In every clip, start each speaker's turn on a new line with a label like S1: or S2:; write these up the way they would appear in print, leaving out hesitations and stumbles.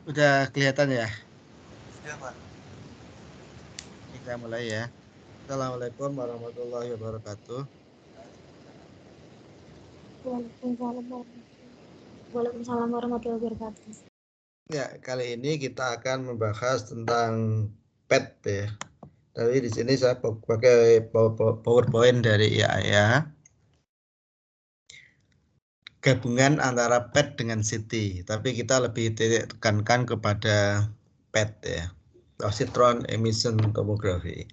S1: Udah kelihatan ya?
S2: Sudah, Pak.
S1: Kita mulai ya. Assalamualaikum warahmatullahi wabarakatuh.
S3: Waalaikumsalam warahmatullahi wabarakatuh.
S1: Ya, kali ini kita akan membahas tentang PET ya. Tapi di sini saya pakai PowerPoint dari IAIA. Gabungan antara PET dengan CT, tapi kita lebih tekankan kepada PET ya. Positron Emission Tomography.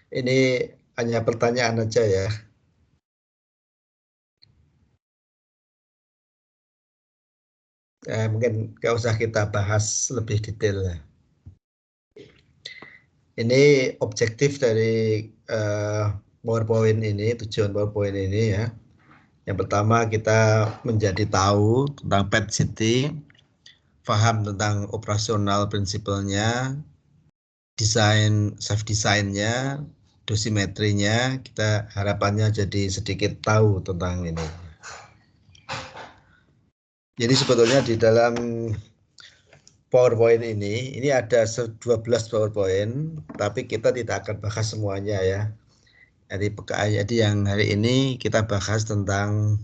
S1: Ini hanya pertanyaan aja ya. Mungkin nggak usah kita bahas lebih detail ya. Ini objektif dari PowerPoint ini, tujuan PowerPoint ini ya. Yang pertama kita menjadi tahu tentang PET-CT, paham tentang operasional prinsipalnya, desain, self desainnya, dosimetrinya, kita harapannya jadi sedikit tahu tentang ini. Jadi sebetulnya di dalam PowerPoint ini ada 12 PowerPoint, tapi kita tidak akan bahas semuanya ya. Jadi yang hari ini kita bahas tentang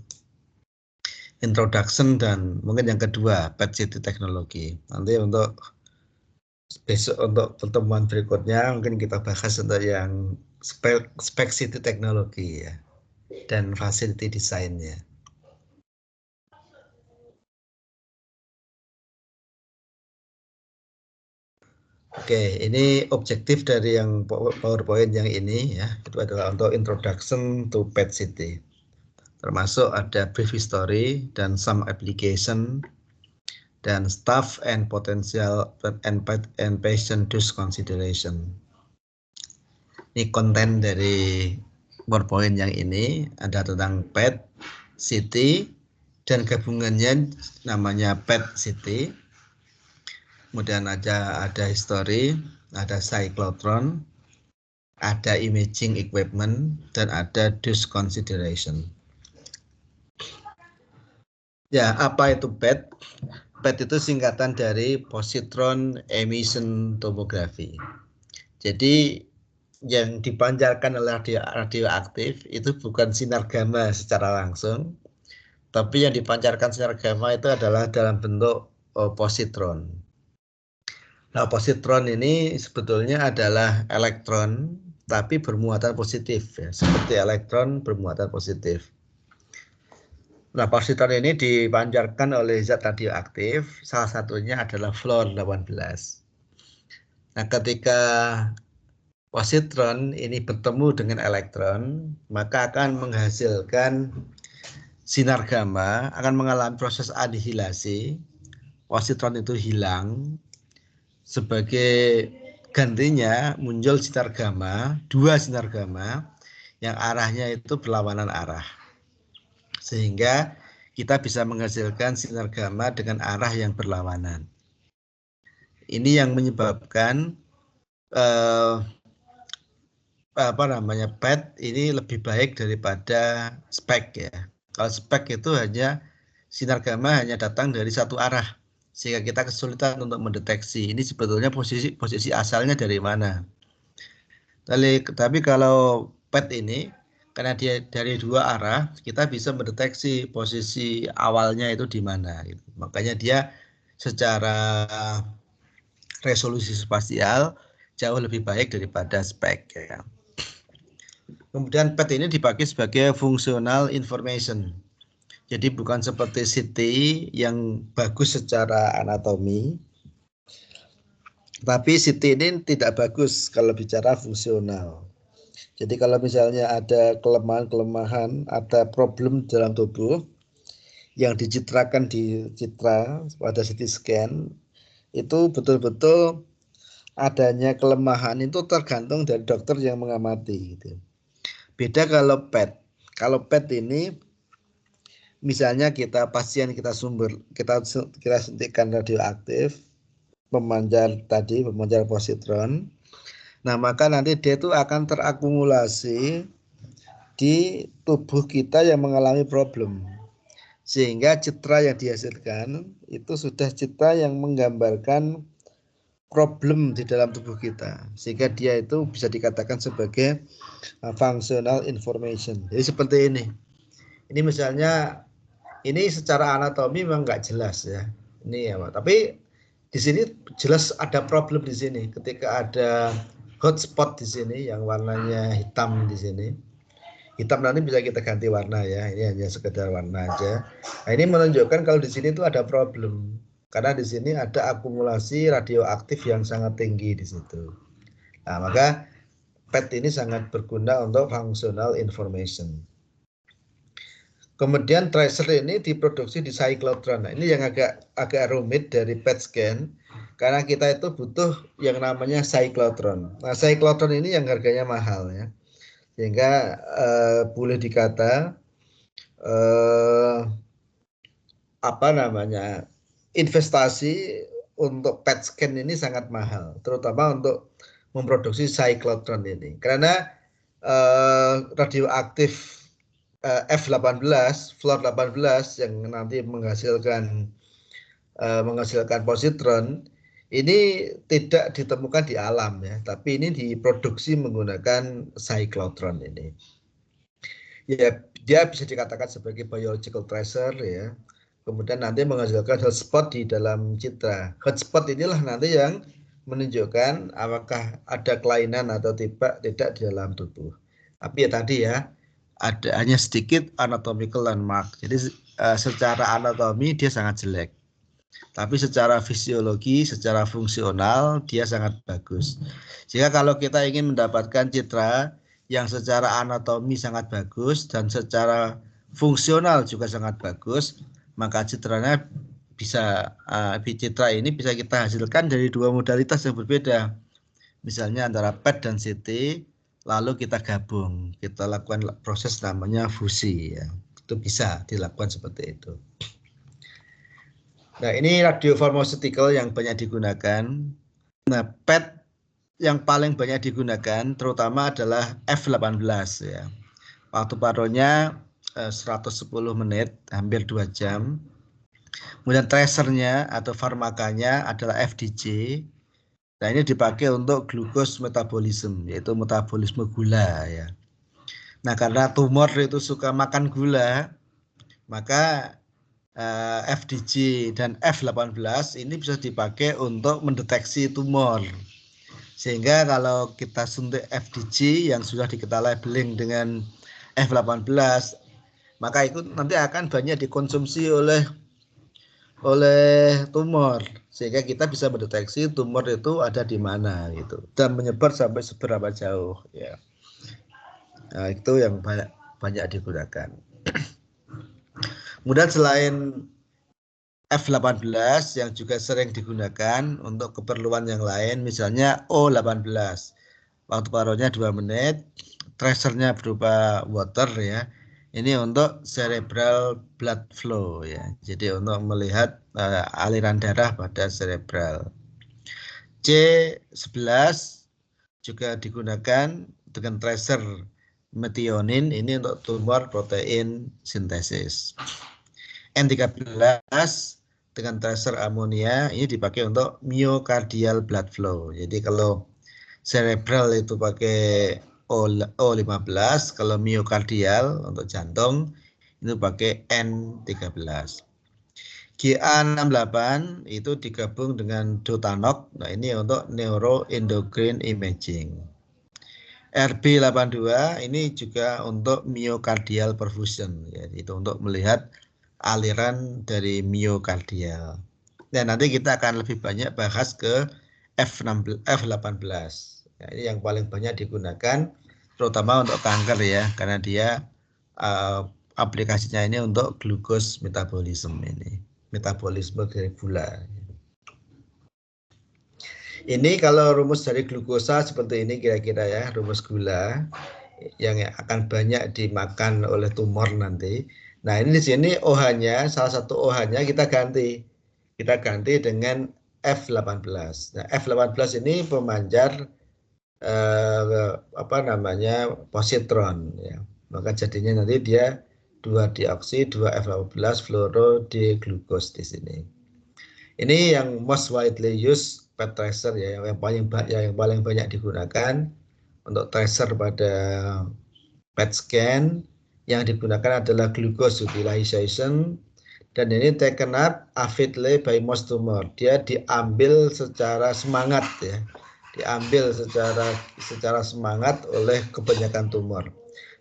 S1: introduction dan mungkin yang kedua PET-CT teknologi. Nanti untuk besok untuk pertemuan berikutnya mungkin kita bahas untuk yang spek CT teknologi ya dan facility desainnya. Oke, ini objektif dari yang PowerPoint yang ini ya, itu adalah untuk introduction to PET-CT. Termasuk ada brief history dan some application dan staff and potential and patient use consideration. Ini konten dari PowerPoint yang ini ada tentang PET, CT, dan gabungannya namanya PET-CT. Kemudian ada history, ada cyclotron, ada imaging equipment, dan ada dose consideration. Ya, apa itu PET? PET itu singkatan dari positron emission tomography. Jadi yang dipancarkan oleh radioaktif itu bukan sinar gamma secara langsung, tapi yang dipancarkan sinar gamma itu adalah dalam bentuk positron. Nah, positron ini sebetulnya adalah elektron tapi bermuatan positif ya, seperti elektron bermuatan positif. Nah, positron ini dipancarkan oleh zat radioaktif, salah satunya adalah fluor 18. Nah, ketika positron ini bertemu dengan elektron, maka akan menghasilkan sinar gamma, akan mengalami proses anihilasi. Positron itu hilang. Sebagai gantinya muncul sinar gamma, dua sinar gamma yang arahnya itu berlawanan arah. Sehingga kita bisa menghasilkan sinar gamma dengan arah yang berlawanan. Ini yang menyebabkan PET ini lebih baik daripada spek ya. Kalau spek itu hanya sinar gamma hanya datang dari satu arah sehingga kita kesulitan untuk mendeteksi ini sebetulnya posisi asalnya dari mana. Tapi kalau PET ini karena dia dari dua arah, kita bisa mendeteksi posisi awalnya itu di mana. Gitu. Makanya dia secara resolusi spasial jauh lebih baik daripada spek. Ya. Kemudian PET ini dipakai sebagai functional information. Jadi bukan seperti CT yang bagus secara anatomi, tapi CT ini tidak bagus kalau bicara fungsional. Jadi kalau misalnya ada kelemahan-kelemahan, ada problem dalam tubuh yang dicitrakan di citra pada CT scan, itu betul-betul adanya kelemahan itu tergantung dari dokter yang mengamati. Gitu. Beda kalau PET. Kalau PET ini misalnya pasien kita suntikan radioaktif, pemancar positron. Nah, maka nanti dia itu akan terakumulasi di tubuh kita yang mengalami problem. Sehingga citra yang dihasilkan itu sudah citra yang menggambarkan problem di dalam tubuh kita. Sehingga dia itu bisa dikatakan sebagai functional information. Jadi seperti ini. Ini misalnya, ini secara anatomi memang nggak jelas ya. Ini ya, Pak. Tapi di sini jelas ada problem di sini. Ketika ada hotspot di sini yang warnanya hitam di sini. Hitam nanti bisa kita ganti warna ya. Ini hanya sekedar warna aja. Nah, ini menunjukkan kalau di sini itu ada problem. Karena di sini ada akumulasi radioaktif yang sangat tinggi di situ. Nah, maka PET ini sangat berguna untuk functional information. Kemudian tracer ini diproduksi di cyclotron. Nah, ini yang agak rumit dari PET scan karena kita itu butuh yang namanya cyclotron. Nah, cyclotron ini yang harganya mahal ya. Sehingga boleh dikata investasi untuk PET scan ini sangat mahal, terutama untuk memproduksi cyclotron ini. Karena radioaktif F18, fluor 18 yang nanti menghasilkan positron ini tidak ditemukan di alam ya, tapi ini diproduksi menggunakan cyclotron ini. Ya, dia bisa dikatakan sebagai biological tracer ya. Kemudian nanti menghasilkan hotspot di dalam citra. Hotspot inilah nanti yang menunjukkan apakah ada kelainan atau tidak di dalam tubuh. Tapi ya tadi ya, ada hanya sedikit anatomical landmark. Jadi secara anatomi dia sangat jelek. Tapi secara fisiologi, secara fungsional dia sangat bagus. Jika kalau kita ingin mendapatkan citra yang secara anatomi sangat bagus dan secara fungsional juga sangat bagus, maka citranya bisa citra ini bisa kita hasilkan dari dua modalitas yang berbeda. Misalnya antara PET dan CT, lalu kita gabung, kita lakukan proses namanya fusi ya. Itu bisa dilakukan seperti itu. Nah, ini radiopharmaceutical yang banyak digunakan. Nah, PET yang paling banyak digunakan terutama adalah F18 ya. Waktu paronya 110 menit, hampir 2 jam. Kemudian tracernya atau farmakanya adalah FDG. Nah, ini dipakai untuk glucose metabolism, yaitu metabolisme gula ya. Nah, karena tumor itu suka makan gula, maka FDG dan F18 ini bisa dipakai untuk mendeteksi tumor. Sehingga kalau kita suntik FDG yang sudah kita labeling dengan F18, maka itu nanti akan banyak dikonsumsi oleh tumor, sehingga kita bisa mendeteksi tumor itu ada di mana gitu dan menyebar sampai seberapa jauh ya. Nah, itu yang banyak digunakan. Kemudian selain F18 yang juga sering digunakan untuk keperluan yang lain, misalnya O18. Waktu paronya 2 menit, tracernya berupa water ya. Ini untuk cerebral blood flow ya. Jadi untuk melihat aliran darah pada cerebral. C11 juga digunakan dengan tracer methionine ini untuk tumor protein sintesis. N13 dengan tracer amonia ini dipakai untuk myocardial blood flow. Jadi kalau cerebral itu pakai O15, kalau myocardial untuk jantung itu pakai N13. GA68 itu digabung dengan Dotanok. Nah, ini untuk neuroendocrine imaging. RB82 ini juga untuk myocardial perfusion, ya, itu untuk melihat aliran dari myocardial. Dan nanti kita akan lebih banyak bahas ke F18. Ya, ini yang paling banyak digunakan, terutama untuk kanker ya, karena dia aplikasinya ini untuk glucose metabolism ini, metabolisme dari gula. Ini kalau rumus dari glukosa seperti ini kira-kira ya, rumus gula yang akan banyak dimakan oleh tumor nanti. Nah, ini di sini OH-nya, salah satu OH-nya kita ganti. Kita ganti dengan F18. Nah, F18 ini pemancar positron ya. Maka jadinya nanti dia 2-deoksi 2F18 fluorodeglukos di sini. Ini yang most widely used PET tracer ya, yang paling banyak digunakan untuk tracer pada PET scan. Yang digunakan adalah glucose utilization, dan ini taken up avidly by most tumor. Dia diambil secara semangat ya, diambil secara semangat oleh kebanyakan tumor.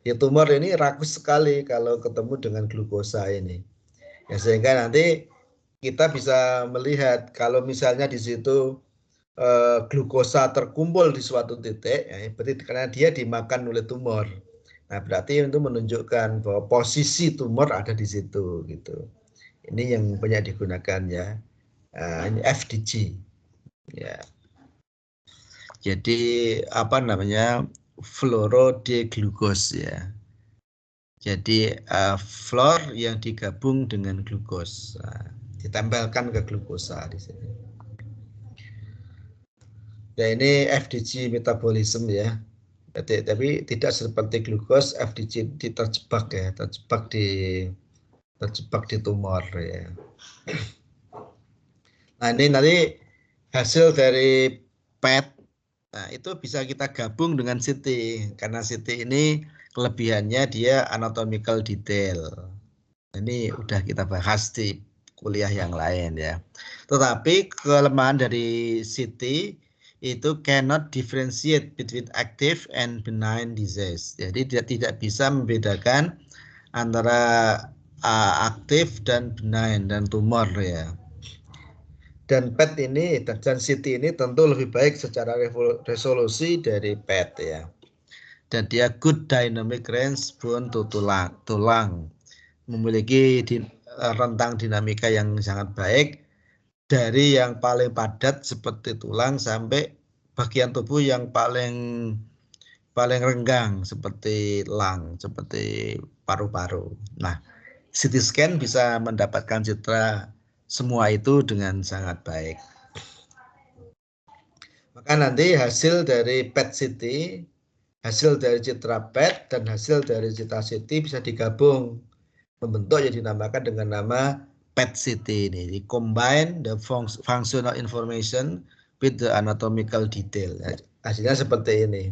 S1: Ya, tumor ini rakus sekali kalau ketemu dengan glukosa ini. Ya, sehingga nanti kita bisa melihat kalau misalnya di situ glukosa terkumpul di suatu titik, ya, berarti karena dia dimakan oleh tumor. Nah, berarti itu menunjukkan bahwa posisi tumor ada di situ gitu. Ini yang banyak digunakan ya. Ini FDG. Ya. Jadi apa namanya? Fluorodeglukos ya. Jadi fluor yang digabung dengan glukos. Nah, ditempelkan ke glukosa di sini. Ya, ini FDG metabolism ya. Tapi tidak seperti glukos, FDG terjebak ya, terjebak di tumor ya. Nah, ini nanti hasil dari PET. Nah, itu bisa kita gabung dengan CT karena CT ini kelebihannya dia anatomical detail. Ini udah kita bahas di kuliah yang lain ya. Tetapi kelemahan dari CT itu cannot differentiate between active and benign disease. Jadi dia tidak bisa membedakan antara aktif dan benign dan tumor ya. Dan PET ini dan CT ini tentu lebih baik secara resolusi dari PET ya. Dan dia good dynamic range bone to tulang. Memiliki rentang dinamika yang sangat baik dari yang paling padat seperti tulang sampai bagian tubuh yang paling renggang seperti lung, seperti paru-paru. Nah, CT scan bisa mendapatkan citra semua itu dengan sangat baik. Maka nanti hasil dari PET CT, hasil dari citra PET dan hasil dari citra CT bisa digabung membentuk yang dinamakan dengan nama PET-CT ini. Combine the functional information with the anatomical detail. Hasilnya seperti ini.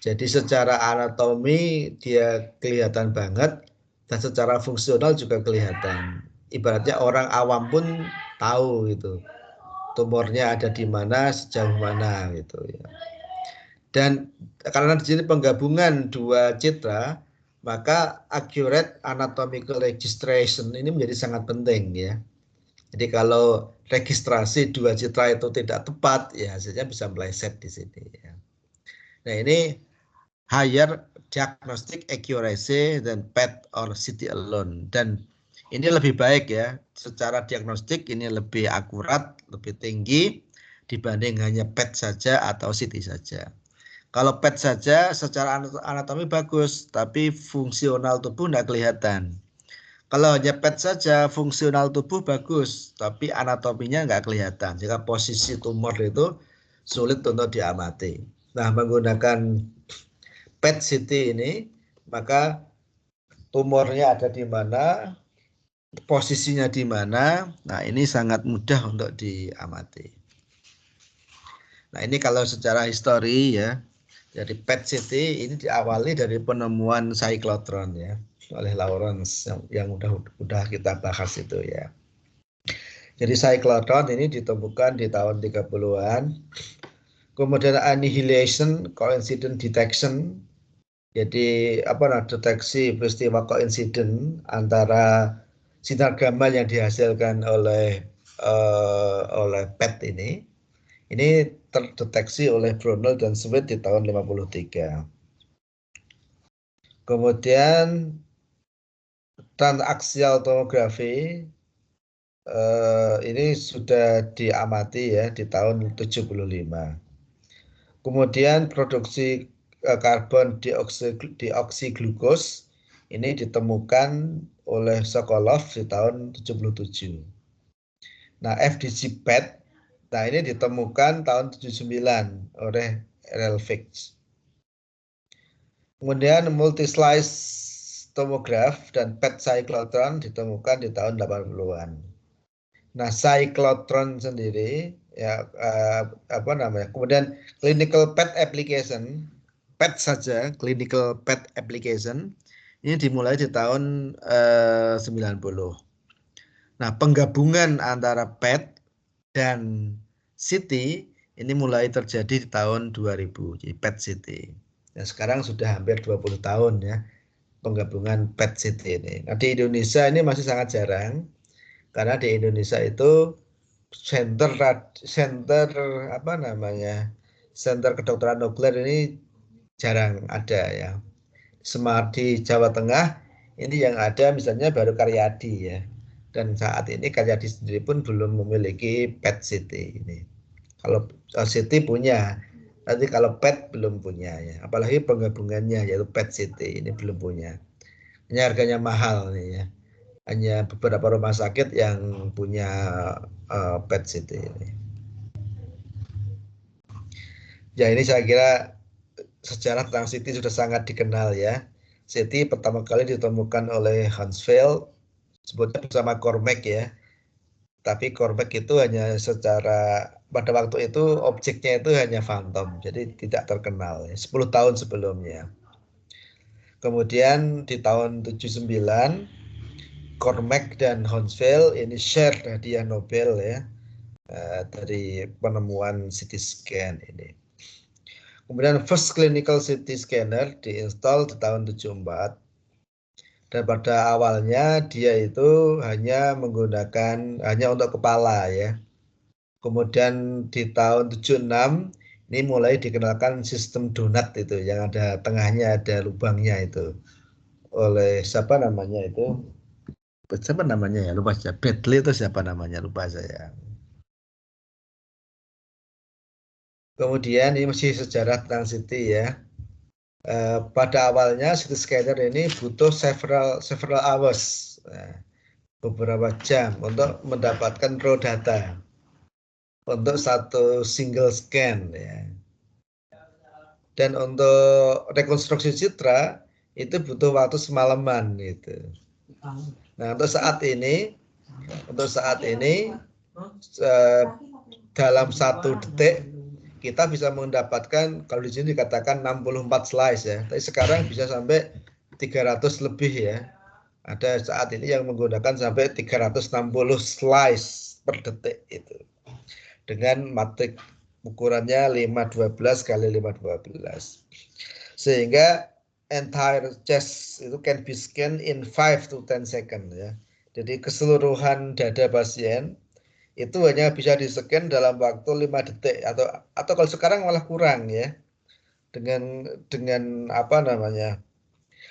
S1: Jadi secara anatomi dia kelihatan banget dan secara fungsional juga kelihatan. Ibaratnya orang awam pun tahu gitu. Tumornya ada di mana, sejauh mana gitu ya. Dan karena di sini penggabungan dua citra, maka accurate anatomical registration ini menjadi sangat penting ya. Jadi kalau registrasi dua citra itu tidak tepat, ya hasilnya bisa meleset di sini ya. Nah, ini higher diagnostic accuracy than PET or CT alone, dan ini lebih baik ya, secara diagnostik ini lebih akurat, lebih tinggi dibanding hanya PET saja atau CT saja. Kalau PET saja secara anatomi bagus, tapi fungsional tubuh tidak kelihatan. Kalau hanya PET saja fungsional tubuh bagus, tapi anatominya nggak kelihatan. Jika posisi tumor itu sulit untuk diamati. Nah, menggunakan PET CT ini, maka tumornya ada di mana, posisinya di mana. Nah, ini sangat mudah untuk diamati. Nah, ini kalau secara histori ya. Jadi PET-CT ini diawali dari penemuan cyclotron ya oleh Lawrence yang udah kita bahas itu ya. Jadi cyclotron ini ditemukan di tahun 30-an. Kemudian annihilation coincident detection. Jadi deteksi peristiwa koinsiden antara sinar gamma yang dihasilkan oleh PET ini terdeteksi oleh Brunel dan Sweet di tahun 53. Kemudian transaksial tomografi ini sudah diamati ya di tahun 75. Kemudian produksi karbon dioksiglukos ini ditemukan oleh Sokolov di tahun 77. Nah, FDG PET, nah ini ditemukan tahun 79 oleh Relfix. Kemudian multi-slice tomograf dan PET cyclotron ditemukan di tahun 80-an. Nah, cyclotron sendiri ya apa namanya? Kemudian clinical PET application, PET saja, clinical PET application ini dimulai di tahun 90. Nah, penggabungan antara PET dan CT ini mulai terjadi di tahun 2000, jadi PET CT. Nah, sekarang sudah hampir 20 tahun ya penggabungan PET CT ini. Nah, di Indonesia ini masih sangat jarang karena di Indonesia itu center apa namanya? Center kedokteran nuklir ini jarang ada ya. Di Jawa Tengah ini yang ada misalnya baru Karyadi ya. Dan saat ini Karyadi sendiri pun belum memiliki PET CT ini. Kalau CT punya, nanti kalau PET belum punya ya. Apalagi penggabungannya yaitu PET CT ini belum punya. Ini harganya mahal nih ya. Hanya beberapa rumah sakit yang punya PET CT ini. Ya ini saya kira sejarah tentang CT sudah sangat dikenal ya. CT pertama kali ditemukan oleh Hansfeld sebutnya bersama Cormack ya. Tapi Cormack itu hanya secara pada waktu itu objeknya itu hanya phantom, jadi tidak terkenal ya, 10 tahun sebelumnya. Kemudian di tahun 79 Cormack dan Hansfeld ini share hadiah Nobel ya dari penemuan CT scan ini. Kemudian first clinical CT scanner diinstal di tahun 74. Dan pada awalnya dia itu hanya untuk kepala ya. Kemudian di tahun 76 ini mulai dikenalkan sistem donat itu yang ada tengahnya ada lubangnya itu oleh siapa namanya itu? Siapa namanya ya? Lupa saya. Bradley itu siapa namanya? Lupa saya. Kemudian ini masih sejarah tentang CT ya. Pada awalnya CT scanner ini butuh several hours. Beberapa jam untuk mendapatkan raw data untuk satu single scan ya. Dan untuk rekonstruksi citra itu butuh waktu semalaman gitu. Nah untuk saat ini dalam 1 detik kita bisa mendapatkan, kalau di sini dikatakan 64 slice ya, tapi sekarang bisa sampai 300 lebih ya. Ada saat ini yang menggunakan sampai 360 slice per detik itu. Dengan matrik ukurannya 512 kali 512. Sehingga entire chest itu can be scanned in 5 to 10 second ya. Jadi keseluruhan dada pasien itu hanya bisa di-scan dalam waktu 5 detik atau kalau sekarang malah kurang ya. Dengan apa namanya?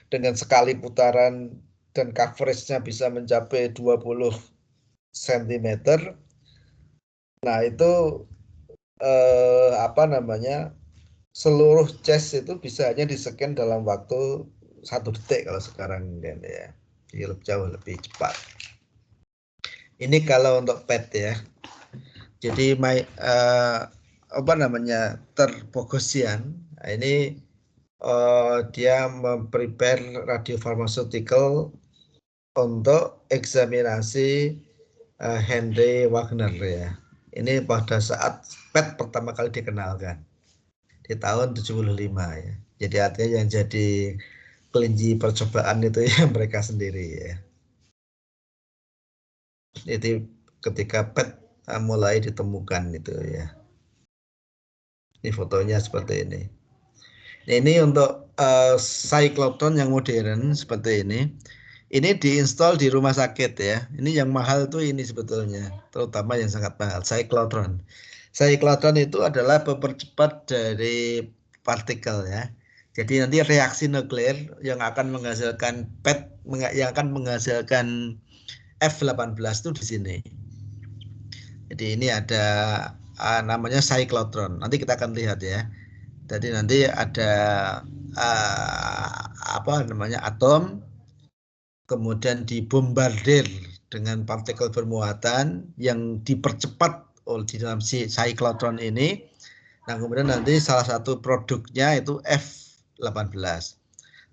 S1: Dengan sekali putaran dan coveragenya bisa mencapai 20 cm. Nah, itu apa namanya? Seluruh chest itu bisa hanya di-scan dalam waktu 1 detik kalau sekarang kan ya. Jadi jauh lebih cepat. Ini kalau untuk PET ya. Jadi apa namanya Ter-Bogosian ini dia memprepare radiofarmaceutical untuk eksaminasi Henry Wagner ya. Ini pada saat PET pertama kali dikenalkan di tahun 75 ya. Jadi artinya yang jadi kelinci percobaan itu ya mereka sendiri ya. Jadi ketika PET mulai ditemukan itu ya. Ini fotonya seperti ini. Ini untuk cyclotron yang modern seperti ini. Ini diinstal di rumah sakit ya. Ini yang mahal tuh ini sebetulnya, terutama yang sangat mahal, cyclotron. Cyclotron itu adalah pemercepat dari partikel ya. Jadi nanti reaksi nuklir yang akan menghasilkan PET, yang akan menghasilkan F18 itu di sini. Jadi ini ada namanya cyclotron. Nanti kita akan lihat ya. Jadi nanti ada apa namanya atom, kemudian dibombardir dengan partikel bermuatan yang dipercepat di dalam si cyclotron ini. Nah kemudian nanti salah satu produknya itu F18.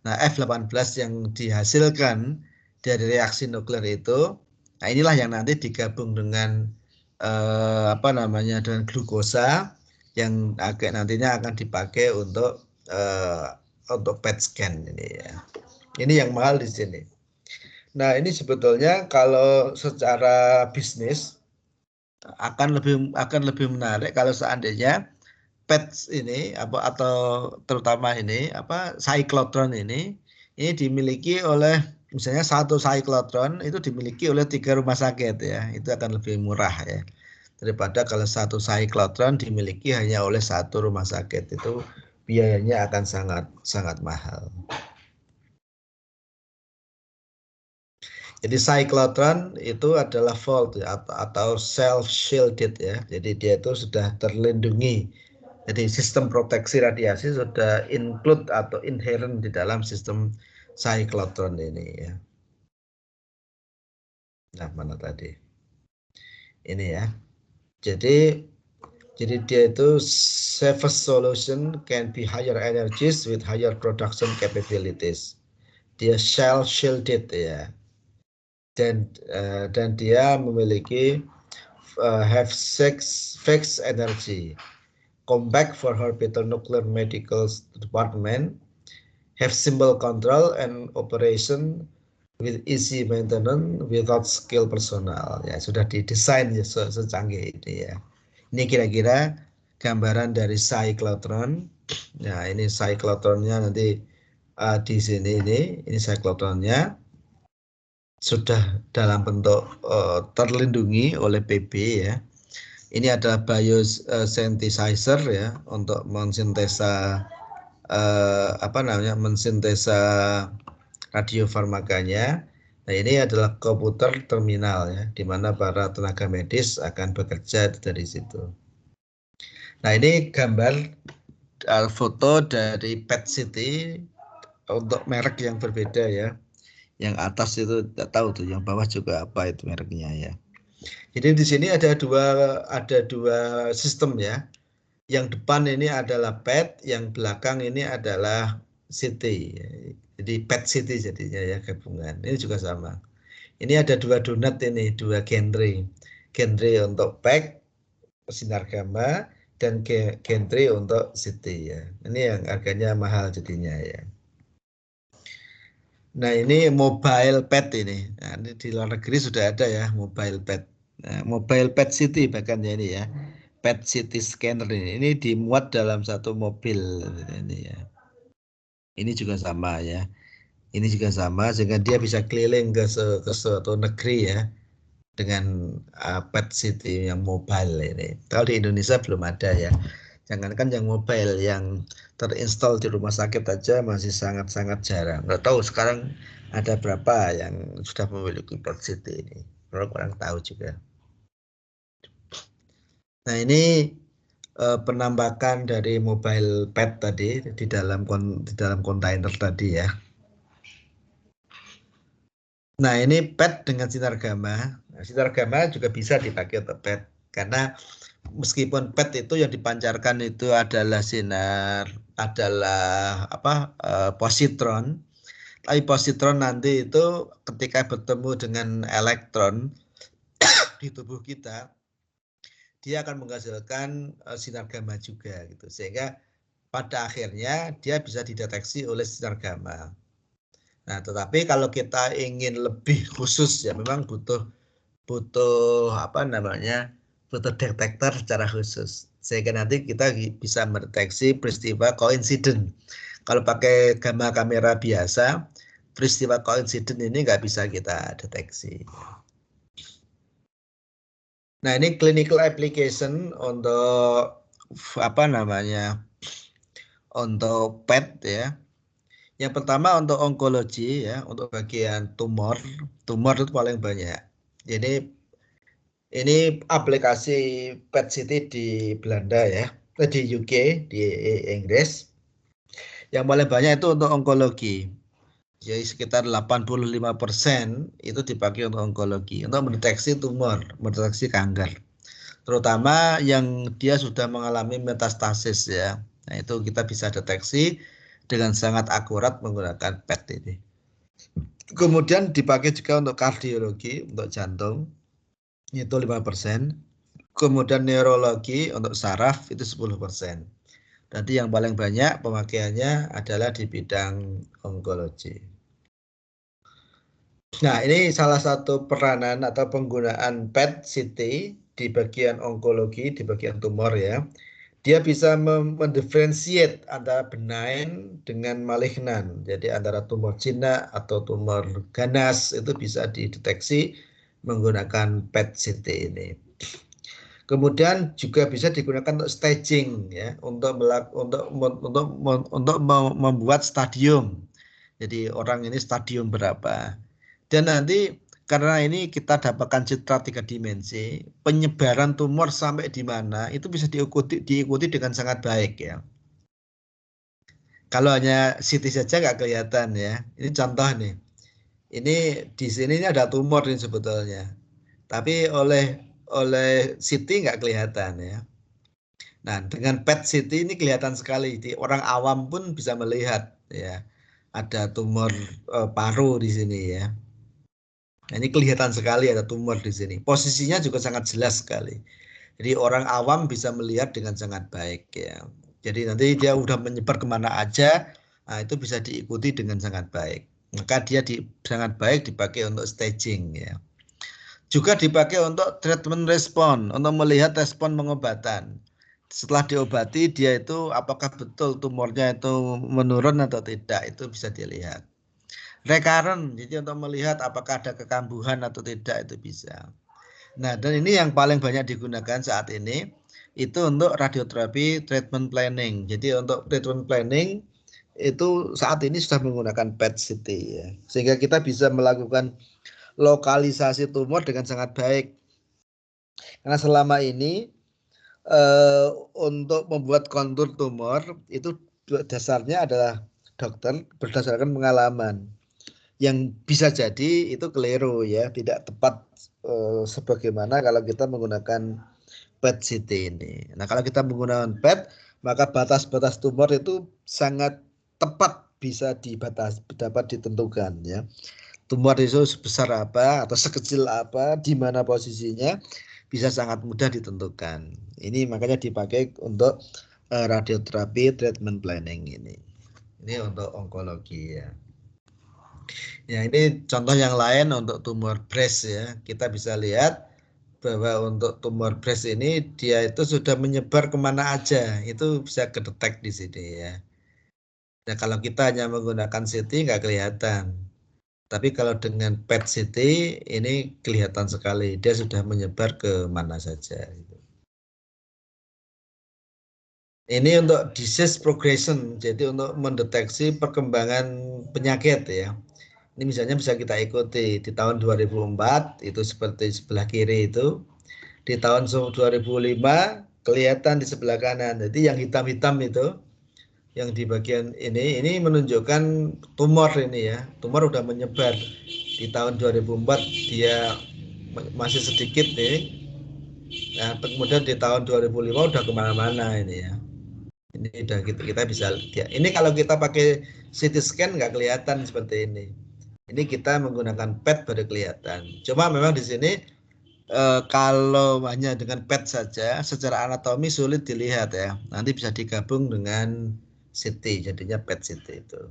S1: Nah, F18 yang dihasilkan dari reaksi nuklir itu, nah inilah yang nanti digabung dengan dengan glukosa yang nantinya akan dipakai untuk PET scan ini ya. Ini yang mahal di sini. Nah, ini sebetulnya kalau secara bisnis akan lebih menarik kalau seandainya PET ini atau terutama ini cyclotron ini dimiliki oleh misalnya satu cyclotron itu dimiliki oleh 3 rumah sakit ya, itu akan lebih murah ya daripada kalau satu cyclotron dimiliki hanya oleh satu rumah sakit, itu biayanya akan sangat mahal. Jadi cyclotron itu adalah vault ya, atau self shielded ya, jadi dia itu sudah terlindungi. Jadi sistem proteksi radiasi sudah include atau inherent di dalam sistem cyclotron ini ya. Nah, mana tadi? Ini ya. Jadi dia itu safest solution can be higher energies with higher production capabilities. Dia shell shielded ya. Dan dia memiliki have fixed energy. Compact for orbital nuclear medical department, have simple control and operation with easy maintenance without skill personal. Ya, sudah didesain ya secanggih ini ya. Ini kira-kira gambaran dari cyclotron. Nah, ini cyclotronnya nanti di sini ini cyclotronnya sudah dalam bentuk terlindungi oleh PB ya. Ini adalah biosynthesizer ya untuk mensintesa mensintesa radiofarmakanya. Nah, ini adalah komputer terminal ya, di mana para tenaga medis akan bekerja dari situ. Nah, ini gambar foto dari PET CT untuk merek yang berbeda ya. Yang atas itu tidak tahu tuh, yang bawah juga apa itu mereknya ya. Jadi di sini ada dua sistem ya. Yang depan ini adalah PET, yang belakang ini adalah CT. Jadi PET CT jadinya ya gabungan. Ini juga sama. Ini ada dua donat ini, dua genre. Genre untuk PET sinar gamma dan genre untuk CT ya. Ini yang harganya mahal jadinya ya. Nah, ini mobile PET ini. Nah, ini di luar negeri sudah ada ya mobile PET. Nah, mobile PET CT bahkan ya ini ya. PET CT scanner ini dimuat dalam satu mobil ini ya. Ini juga sama ya. Ini juga sama sehingga dia bisa keliling ke suatu negeri ya dengan PET CT yang mobile ini. Kalau di Indonesia belum ada ya. Jangankan yang mobile, yang terinstall di rumah sakit aja masih sangat-sangat jarang. Nggak tahu sekarang ada berapa yang sudah memiliki PET CT ini. Kurang tahu juga. Nah, ini penambakan dari mobile PET tadi di dalam kontainer tadi ya. Nah, ini PET dengan sinar gamma. Nah, sinar gamma juga bisa dipakai untuk PET karena meskipun PET itu yang dipancarkan itu adalah positron, tapi positron nanti itu ketika bertemu dengan elektron di tubuh kita, dia akan menghasilkan sinar gamma juga gitu, sehingga pada akhirnya dia bisa dideteksi oleh sinar gamma. Nah, tetapi kalau kita ingin lebih khusus ya memang butuh detektor secara khusus sehingga nanti kita bisa mendeteksi peristiwa koinsiden. Kalau pakai gamma kamera biasa, peristiwa koinsiden ini nggak bisa kita deteksi. Nah, ini clinical application untuk untuk PET ya. Yang pertama untuk onkologi ya, untuk bagian tumor itu paling banyak. Jadi ini aplikasi PET CT di Belanda ya, di UK, di Inggris. Yang paling banyak itu untuk onkologi. Jadi sekitar 85% itu dipakai untuk onkologi, untuk mendeteksi tumor, mendeteksi kanker. Terutama yang dia sudah mengalami metastasis ya. Nah, itu kita bisa deteksi dengan sangat akurat menggunakan PET ini. Kemudian dipakai juga untuk kardiologi, untuk jantung, itu 5%. Kemudian neurologi untuk saraf itu 10%. Nanti yang paling banyak pemakaiannya adalah di bidang onkologi. Nah, ini salah satu peranan atau penggunaan PET-CT di bagian onkologi, di bagian tumor ya. Dia bisa mendiferensiate antara benign dengan malignan. Jadi antara tumor jinak atau tumor ganas itu bisa dideteksi menggunakan PET-CT ini. Kemudian juga bisa digunakan untuk staging ya, untuk membuat stadium. Jadi orang ini stadium berapa. Dan nanti karena ini kita dapatkan citra 3 dimensi, penyebaran tumor sampai di mana itu bisa diikuti dengan sangat baik ya. Kalau hanya CT saja nggak kelihatan ya. Ini contoh nih. Ini di sini ini ada tumor nih sebetulnya. Tapi oleh CT nggak kelihatan ya. Nah, dengan PET-CT ini kelihatan sekali. Di orang awam pun bisa melihat ya. Ada tumor paru di sini ya. Nah, ini kelihatan sekali ada tumor di sini. Posisinya juga sangat jelas sekali. Jadi orang awam bisa melihat dengan sangat baik ya. Jadi nanti dia udah menyebar kemana aja, nah itu bisa diikuti dengan sangat baik. Maka dia sangat baik dipakai untuk staging ya. Juga dipakai untuk treatment respon, untuk melihat respon pengobatan. Setelah diobati dia itu apakah betul tumornya itu menurun atau tidak, itu bisa dilihat. Recurrent, jadi untuk melihat apakah ada kekambuhan atau tidak itu bisa. Nah, dan ini yang paling banyak digunakan saat ini itu untuk radioterapi treatment planning. Jadi untuk treatment planning itu saat ini sudah menggunakan PET-CT ya. Sehingga kita bisa melakukan lokalisasi tumor dengan sangat baik. Karena selama ini untuk membuat kontur tumor itu dasarnya adalah dokter berdasarkan pengalaman. Yang bisa jadi itu keliru ya, tidak tepat sebagaimana kalau kita menggunakan PET-CT ini. Nah, kalau kita menggunakan PET, maka batas-batas tumor itu sangat tepat bisa dapat ditentukan ya. Tumor itu sebesar apa atau sekecil apa, di mana posisinya bisa sangat mudah ditentukan. Ini makanya dipakai untuk radioterapi treatment planning ini. Ini untuk onkologi ya. Ya, ini contoh yang lain untuk tumor breast ya. Kita bisa lihat bahwa untuk tumor breast ini dia itu sudah menyebar kemana aja. Itu bisa kedetek di sini ya. Nah, kalau kita hanya menggunakan CT nggak kelihatan. Tapi kalau dengan PET-CT ini kelihatan sekali. Dia sudah menyebar ke mana saja. Ini untuk disease progression. Jadi untuk mendeteksi perkembangan penyakit ya. Ini misalnya bisa kita ikuti di tahun 2004 itu seperti sebelah kiri itu. Di tahun 2005 kelihatan di sebelah kanan. Jadi yang hitam-hitam itu yang di bagian ini menunjukkan tumor ini ya. Tumor udah menyebar. Di tahun 2004 dia masih sedikit nih. Nah, kemudian di tahun 2005 udah kemana-mana ini ya. Ini udah kita bisa lihat. Ini kalau kita pakai CT scan nggak kelihatan seperti ini. Ini kita menggunakan PET baru kelihatan. Cuma memang di sini kalau hanya dengan PET saja, secara anatomi sulit dilihat ya. Nanti bisa digabung dengan CT, jadinya PET-CT itu.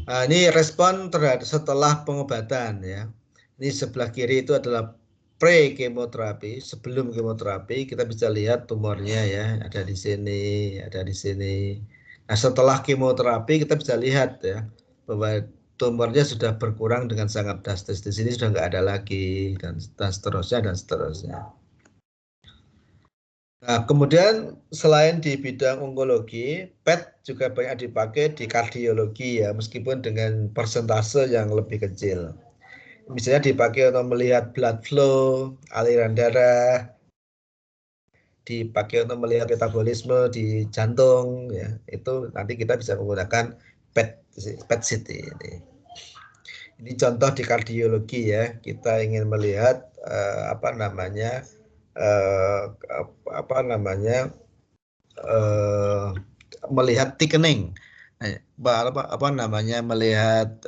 S1: Nah, ini respon terhadap setelah pengobatan ya. Ini sebelah kiri itu adalah pre-kemoterapi, sebelum kemoterapi kita bisa lihat tumornya ya, ada di sini, ada di sini. Nah, setelah kemoterapi kita bisa lihat ya bahwa tumornya sudah berkurang dengan sangat drastis. Di sini sudah nggak ada lagi dan seterusnya dan seterusnya. Nah, kemudian selain di bidang onkologi, PET juga banyak dipakai di kardiologi ya, meskipun dengan persentase yang lebih kecil. Misalnya dipakai untuk melihat blood flow, aliran darah, dipakai untuk melihat metabolisme di jantung ya. Itu nanti kita bisa menggunakan PET-CT ini. Ini contoh di kardiologi ya. Kita ingin melihat apa namanya melihat thickening. Apa namanya, melihat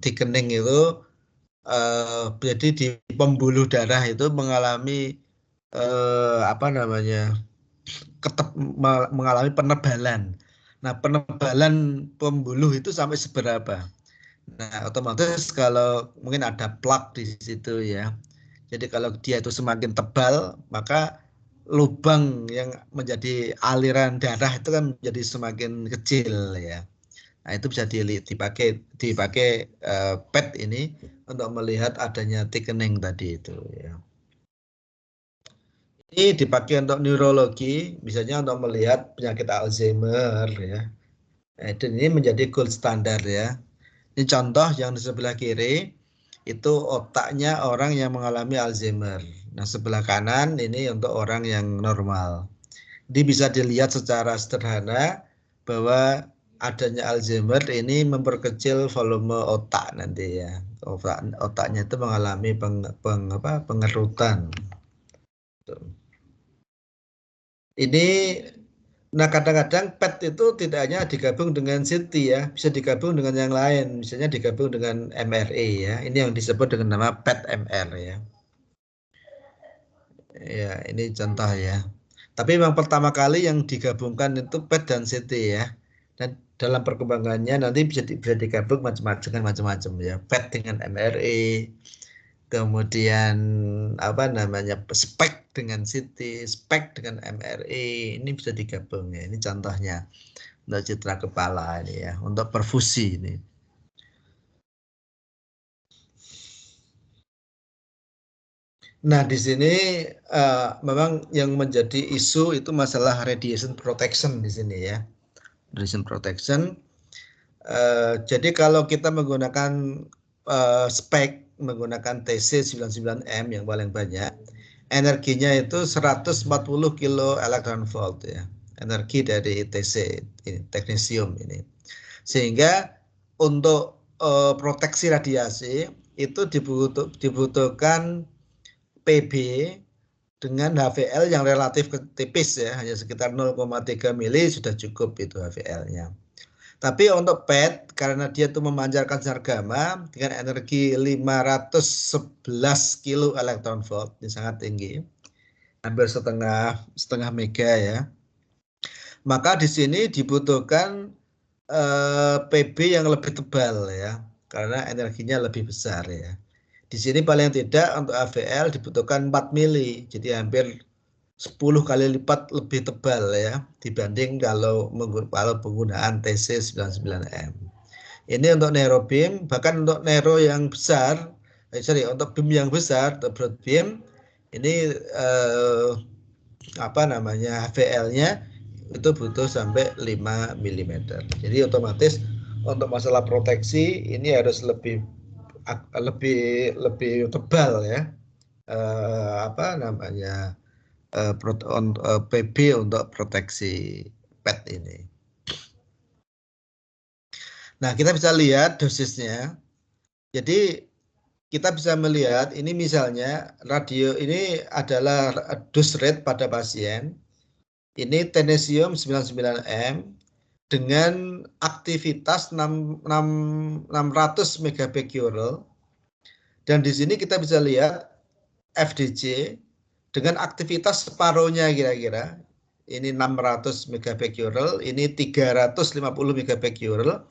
S1: thickening itu jadi di pembuluh darah itu mengalami apa namanya, mengalami penebalan. Nah, penebalan pembuluh itu sampai seberapa? Nah, otomatis kalau mungkin ada plak di situ ya. Jadi kalau dia itu semakin tebal, maka lubang yang menjadi aliran darah itu kan menjadi semakin kecil ya. Nah, itu bisa dipakai PET ini untuk melihat adanya thickening tadi itu ya. Ini dipakai untuk neurologi, misalnya untuk melihat penyakit Alzheimer ya. Nah, dan ini menjadi gold standar ya. Ini contoh yang di sebelah kiri itu otaknya orang yang mengalami Alzheimer. Nah, sebelah kanan ini untuk orang yang normal. Jadi bisa dilihat secara sederhana bahwa adanya Alzheimer ini memperkecil volume otak nanti ya. Otaknya itu mengalami pengerutan. Ini, nah kadang-kadang PET itu tidak hanya digabung dengan CT ya, bisa digabung dengan yang lain, misalnya digabung dengan MRI ya. Ini yang disebut dengan nama PET-MR ya. Ya, ini contoh ya. Tapi memang pertama kali yang digabungkan itu PET dan CT ya. Dan dalam perkembangannya nanti bisa digabung dengan macam-macam ya. PET dengan MRI, kemudian apa namanya, spek dengan CT, spek dengan MRI, ini bisa digabung ya. Ini contohnya untuk citra kepala ini ya, untuk perfusi ini. Nah, di sini memang yang menjadi isu itu masalah radiation protection di sini ya. Radiation protection. Jadi kalau kita menggunakan spek, menggunakan TC99M yang paling banyak, energinya itu 140 kilo electron volt ya. Energi dari TC ini, teknesium ini. Sehingga untuk proteksi radiasi itu dibutuhkan PB dengan HVL yang relatif tipis ya, hanya sekitar 0,3 mili sudah cukup itu HVL-nya. Tapi untuk PET karena dia itu memancarkan sinar gamma dengan energi 511 kilo elektron volt, ini sangat tinggi, hampir setengah mega ya. Maka di sini dibutuhkan PB yang lebih tebal ya, karena energinya lebih besar ya. Di sini paling tidak untuk AVL dibutuhkan 4 mili, jadi hampir 10 kali lipat lebih tebal ya dibanding kalau penggunaan TC99M. Ini untuk nero beam, bahkan untuk nero yang besar, untuk beam yang besar, atau broad beam, ini apa namanya, HVL-nya itu butuh sampai 5 mm. Jadi otomatis untuk masalah proteksi ini harus lebih tebal ya. Apa namanya, PB untuk proteksi PET ini. Nah, kita bisa lihat dosisnya. Jadi kita bisa melihat ini misalnya radio ini adalah dose rate pada pasien. Ini tenesium 99M dengan aktivitas 600 megabecquerel. Dan di sini kita bisa lihat FDC dengan aktivitas separuhnya kira-kira. Ini 600 megabecquerel, ini 350 megabecquerel.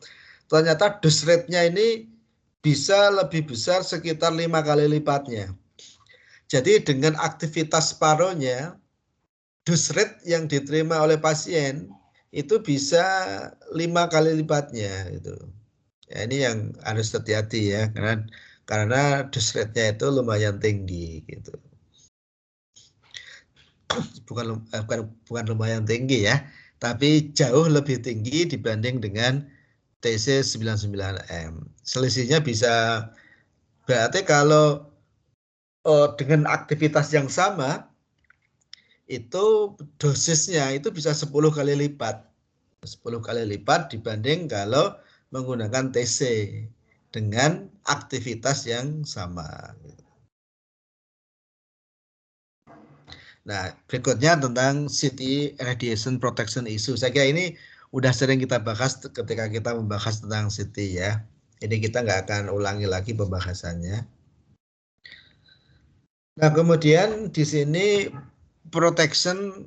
S1: Ternyata dose rate-nya ini bisa lebih besar sekitar 5 kali lipatnya. Jadi dengan aktivitas separuhnya, dose rate yang diterima oleh pasien itu bisa 5 kali lipatnya gitu. Ya, ini yang harus hati-hati ya, karena dose rate-nya itu lumayan tinggi gitu. Bukan lumayan tinggi ya, tapi jauh lebih tinggi dibanding dengan TC99M. Selisihnya bisa, berarti kalau dengan aktivitas yang sama itu dosisnya itu bisa 10 kali lipat. 10 kali lipat dibanding kalau menggunakan TC dengan aktivitas yang sama. Nah, berikutnya tentang CT radiation protection issue. Saya kira ini udah sering kita bahas ketika kita membahas tentang CT ya. Ini kita nggak akan ulangi lagi pembahasannya. Nah, kemudian di sini protection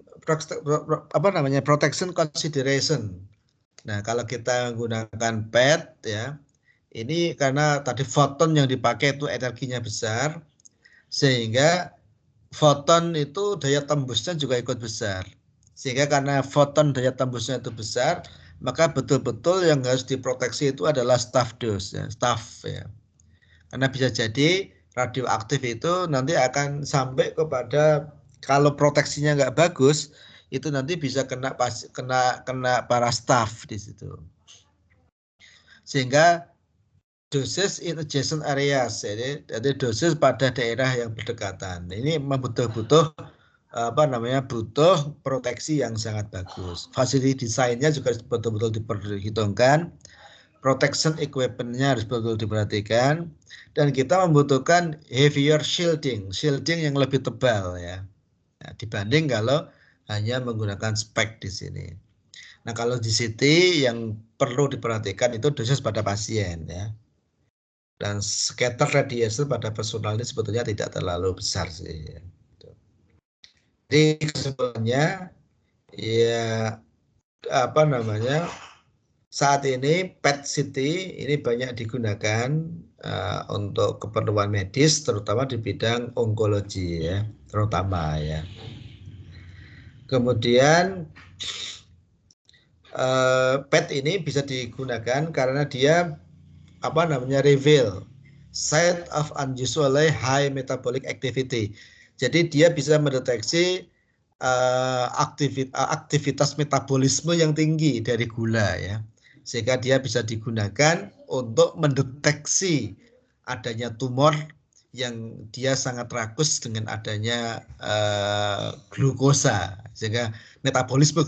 S1: protection consideration. Nah, kalau kita menggunakan PET ya, ini karena tadi foton yang dipakai itu energinya besar, sehingga foton itu daya tembusnya juga ikut besar. Sehingga karena foton daya tembusnya itu besar, maka betul-betul yang harus diproteksi itu adalah staf dos, ya, staf ya. Karena bisa jadi radioaktif itu nanti akan sampai kepada kalau proteksinya nggak bagus, itu nanti bisa kena para staf di situ. Sehingga dosis in adjacent areas, jadi dosis pada daerah yang berdekatan. Ini butuh butuh proteksi yang sangat bagus. Facility desainnya juga betul-betul diperhitungkan. Protection equipment-nya harus betul-betul diperhatikan. Dan kita membutuhkan heavier shielding yang lebih tebal ya. Nah, dibanding kalau hanya menggunakan spek di sini. Nah, kalau di CT yang perlu diperhatikan itu dosis pada pasien ya. Dan scatter radiation pada personal ini sebetulnya tidak terlalu besar sih. Ya. Jadi kesimpulannya ya saat ini PET CT ini banyak digunakan untuk keperluan medis terutama di bidang onkologi ya, terutama ya. Kemudian PET ini bisa digunakan karena dia reveal site of unusually high metabolic activity. Jadi dia bisa mendeteksi aktivitas metabolisme yang tinggi dari gula ya. Sehingga dia bisa digunakan untuk mendeteksi adanya tumor yang dia sangat rakus dengan adanya glukosa. Sehingga metabolisme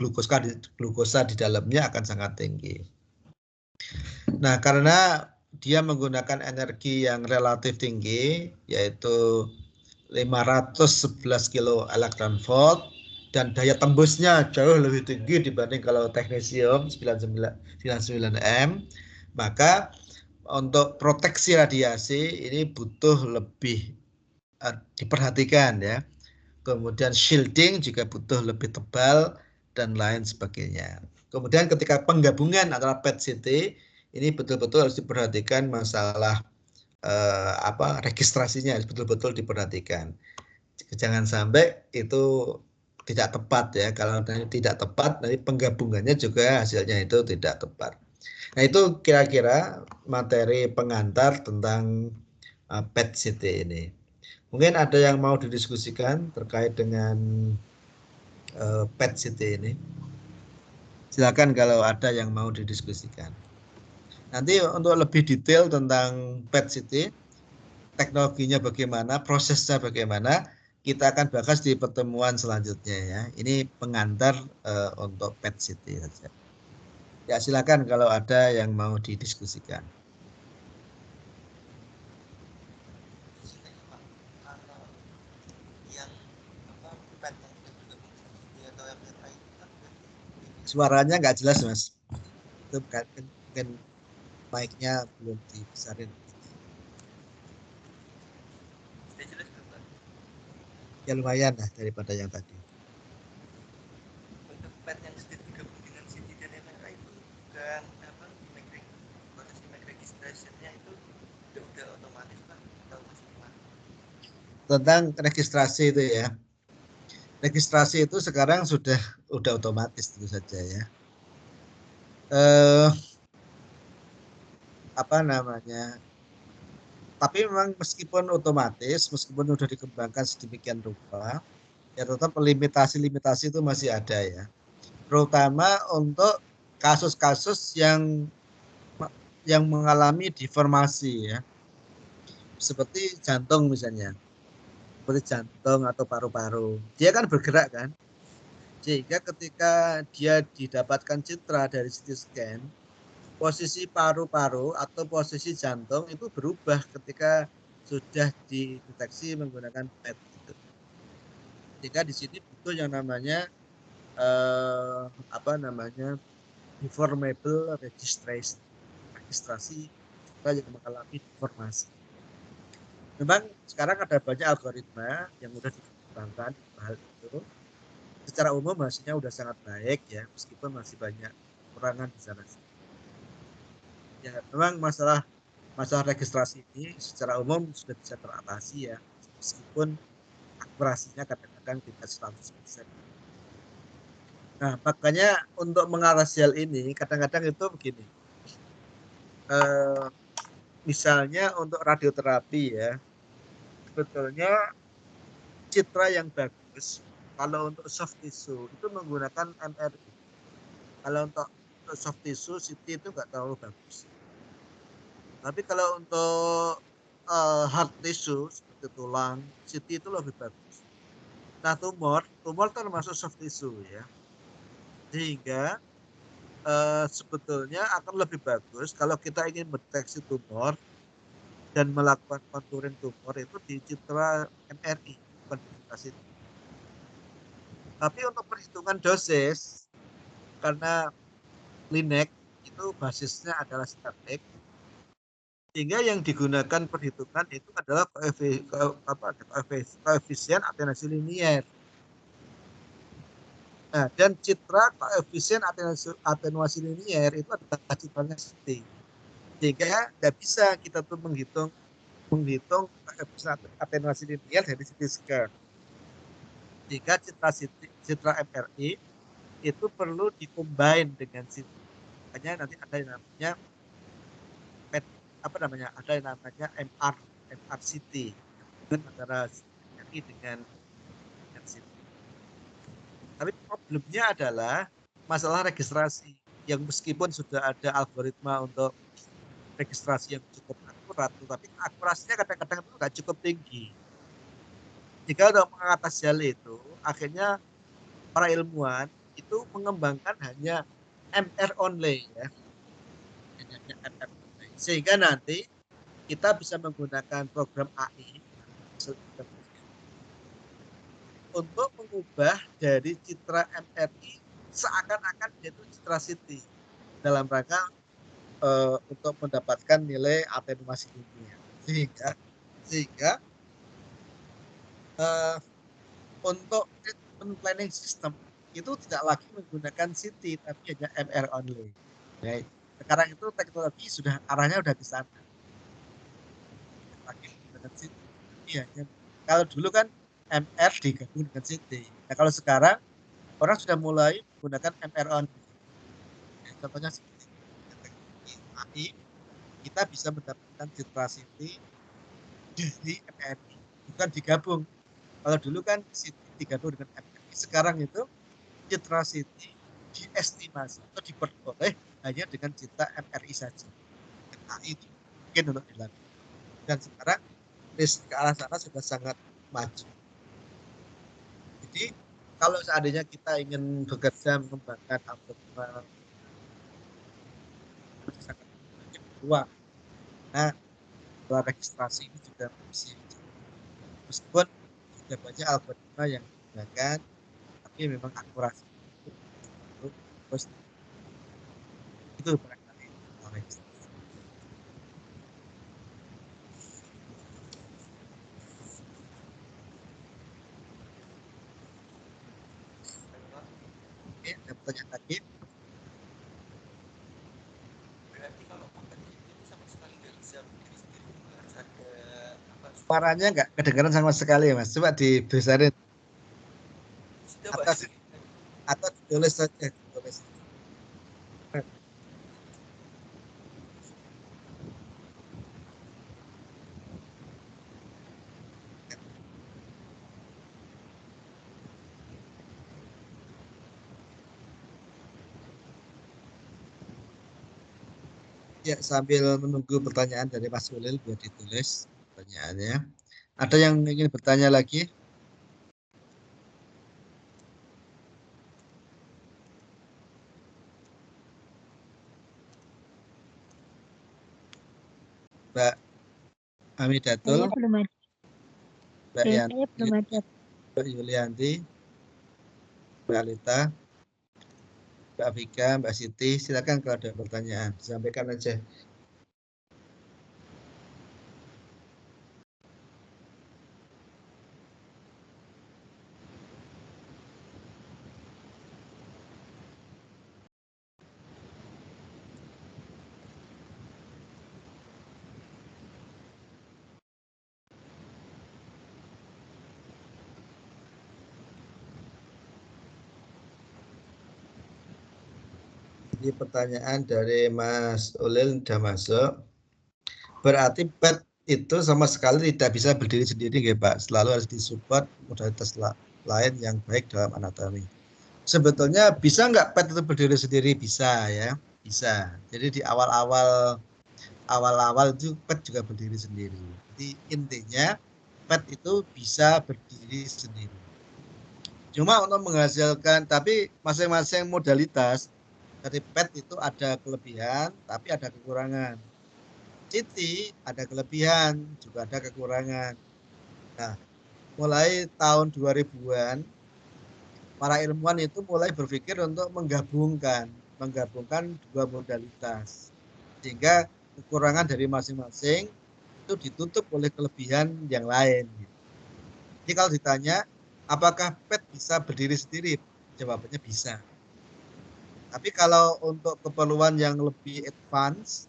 S1: glukosa di dalamnya akan sangat tinggi. Nah, karena dia menggunakan energi yang relatif tinggi, yaitu 511 kilo elektron volt, dan daya tembusnya jauh lebih tinggi dibanding kalau teknesium 99 M, maka untuk proteksi radiasi ini butuh lebih diperhatikan ya. Kemudian shielding juga butuh lebih tebal dan lain sebagainya. Kemudian ketika penggabungan antara PET CT ini betul-betul harus diperhatikan masalah registrasinya harus betul-betul diperhatikan. Jangan sampai itu tidak tepat ya. Kalau tidak tepat, nanti penggabungannya juga hasilnya itu tidak tepat. Nah, itu kira-kira materi pengantar tentang PET CT ini. Mungkin ada yang mau didiskusikan terkait dengan PET CT ini. Silakan kalau ada yang mau didiskusikan. Nanti untuk lebih detail tentang PET CT, teknologinya bagaimana, prosesnya bagaimana, kita akan bahas di pertemuan selanjutnya ya. Ini pengantar untuk PET CT saja. Ya, silakan kalau ada yang mau didiskusikan. Suaranya nggak jelas, Mas. Itu mungkin mic-nya belum dibesarin. Ya lumayan lah daripada yang tadi.
S2: Untuk PET yang sudah digabung dengan CT dan MRI itu bukan proses image registration-nya itu udah otomatis Pak atau masih gimana?
S1: Tentang registrasi itu ya. Registrasi itu sekarang sudah otomatis tentu saja ya. Tapi memang meskipun otomatis, meskipun sudah dikembangkan sedemikian rupa, ya tetap limitasi itu masih ada ya. Terutama untuk kasus-kasus yang mengalami deformasi ya. Seperti jantung misalnya. Seperti jantung atau paru-paru. Dia kan bergerak kan? Sehingga ketika dia didapatkan citra dari CT scan, posisi paru-paru atau posisi jantung itu berubah ketika sudah dideteksi menggunakan PET. Sehingga di sini butuh yang namanya deformable registrasi yang mengalami deformasi. Memang sekarang ada banyak algoritma yang sudah dikembangkan hal itu. Secara umum hasilnya sudah sangat baik ya, meskipun masih banyak kekurangan di sana. Ya, memang masalah registrasi ini secara umum sudah bisa teratasi ya, meskipun akurasinya kadang-kadang tidak 100%. Nah, makanya untuk mengatasi hal ini kadang-kadang itu begini. Misalnya untuk radioterapi ya, sebetulnya citra yang bagus kalau untuk soft tissue itu menggunakan MRI. Kalau untuk soft tissue CT itu nggak terlalu bagus. Tapi kalau untuk hard tissue seperti tulang, CT itu lebih bagus. Nah, tumor termasuk soft tissue ya. Sehingga sebetulnya akan lebih bagus kalau kita ingin mendeteksi tumor dan melakukan contouring tumor itu di citra MRI, bukan di citra CT. Tapi untuk perhitungan dosis, karena Linac itu basisnya adalah statik, sehingga yang digunakan perhitungan itu adalah koefisien atenuasi linier. Nah, dan citra koefisien atenuasi linier itu adalah citranya CT. Sehingga nggak bisa kita tuh menghitung koefisien atenuasi linier dari CT scan. Sehingga citra MRI itu perlu dikombin dengan CT. Makanya nanti ada yang namanya MRCT antara MRI dengan CT. Tapi problemnya adalah masalah registrasi yang meskipun sudah ada algoritma untuk registrasi yang cukup akurat, tetapi akurasinya kadang-kadang itu nggak cukup tinggi. Jika untuk mengatasi hal itu, akhirnya para ilmuwan itu mengembangkan hanya MR only ya, hanya MR only. Sehingga nanti kita bisa menggunakan program AI untuk mengubah dari citra MRI seakan-akan yaitu citra CT dalam rangka untuk mendapatkan nilai atenuasi linier. Sehingga untuk treatment planning system itu tidak lagi menggunakan CT tapi hanya MR only. Ya, sekarang itu teknologi sudah arahnya sudah ke sana. Lagi menggunakan CT. Ya, kalau dulu kan MR digabung dengan CT. Nah, kalau sekarang orang sudah mulai menggunakan MR only. Ya, contohnya seperti teknologi AI, kita bisa mendapatkan citra CT dari MRI, bukan digabung. Kalau dulu kan CT digabung dengan MRI, sekarang itu citra CT diestimasi atau diperoleh hanya dengan citra MRI saja. AI itu mungkin untuk dilakukan. Dan sekarang risk ke arah sana sudah sangat maju. Jadi kalau seandainya kita ingin bekerja mengembangkan algoritma sangat banyak peluang. Nah, registrasi ini juga masih meskipun sudah banyak algoritma yang digunakan, tapi memang akurasi terus itu barangkali registrasi. Oke, ada pertanyaan lagi?
S2: Berarti kalau bukan itu sama sekali nggak bisa berdiri sendiri, harus ada apa?
S1: Suaranya nggak kedengaran sama sekali, Mas. Coba dibesarin.
S2: Sudah
S1: Atau, atau ditulis saja, ditulis. Ya, sambil menunggu pertanyaan dari Mas Ulil biar ditulis pertanyaannya. Ada yang ingin bertanya lagi? Mbak Hamidatul,
S3: Saya belum ada.
S1: Mbak Yan.
S3: Saya belum ada.
S1: Mbak Yulianti, Mbak Alita, Mbak Vika, Mbak Siti, silakan kalau ada pertanyaan, sampaikan aja. Jadi pertanyaan dari Mas Ulil sudah masuk. Berarti PET itu sama sekali tidak bisa berdiri sendiri, ya Pak. Selalu harus disupport modalitas lain yang baik dalam anatomi. Sebetulnya bisa nggak PET itu berdiri sendiri? Bisa ya, bisa. Jadi di awal-awal itu PET juga berdiri sendiri. Jadi intinya PET itu bisa berdiri sendiri. Cuma untuk menghasilkan, tapi masing-masing modalitas dari PET itu ada kelebihan, tapi ada kekurangan. CT ada kelebihan, juga ada kekurangan. Nah, mulai tahun 2000-an, para ilmuwan itu mulai berpikir untuk menggabungkan dua modalitas. Sehingga kekurangan dari masing-masing itu ditutup oleh kelebihan yang lain. Jadi kalau ditanya, apakah PET bisa berdiri sendiri? Jawabannya bisa. Tapi kalau untuk keperluan yang lebih advance,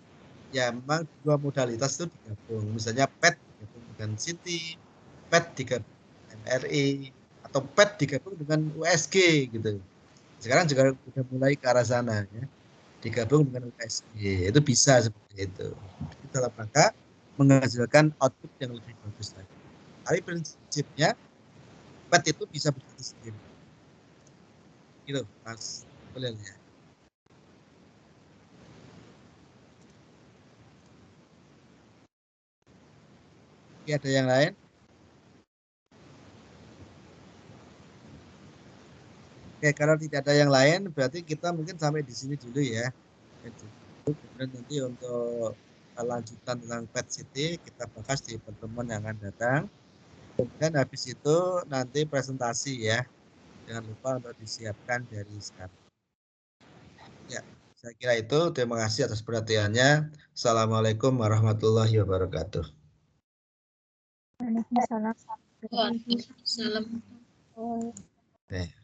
S1: ya memang dua modalitas itu digabung. Misalnya PET digabung dengan CT, PET digabung dengan MRI, atau PET digabung dengan USG gitu. Sekarang juga sudah mulai ke arah sana ya. Digabung dengan USG. Itu bisa seperti itu. Itu dalam rangka menghasilkan output yang lebih bagus lagi. Tapi prinsipnya PET itu bisa berdiri sendiri. Gitu, Mas. Boleh ya. Oke, ada yang lain? Oke, kalau tidak ada yang lain, berarti kita mungkin sampai di sini dulu ya. Kemudian nanti untuk lanjutan tentang PET CT kita bahas di pertemuan yang akan datang. Kemudian habis itu nanti presentasi ya. Jangan lupa untuk disiapkan dari sekarang. Ya, saya kira itu. Terima kasih atas perhatiannya. Assalamualaikum warahmatullahi wabarakatuh.
S3: Waalaikumsalam.
S4: Waalaikumsalam.
S3: Oh.
S1: Oke.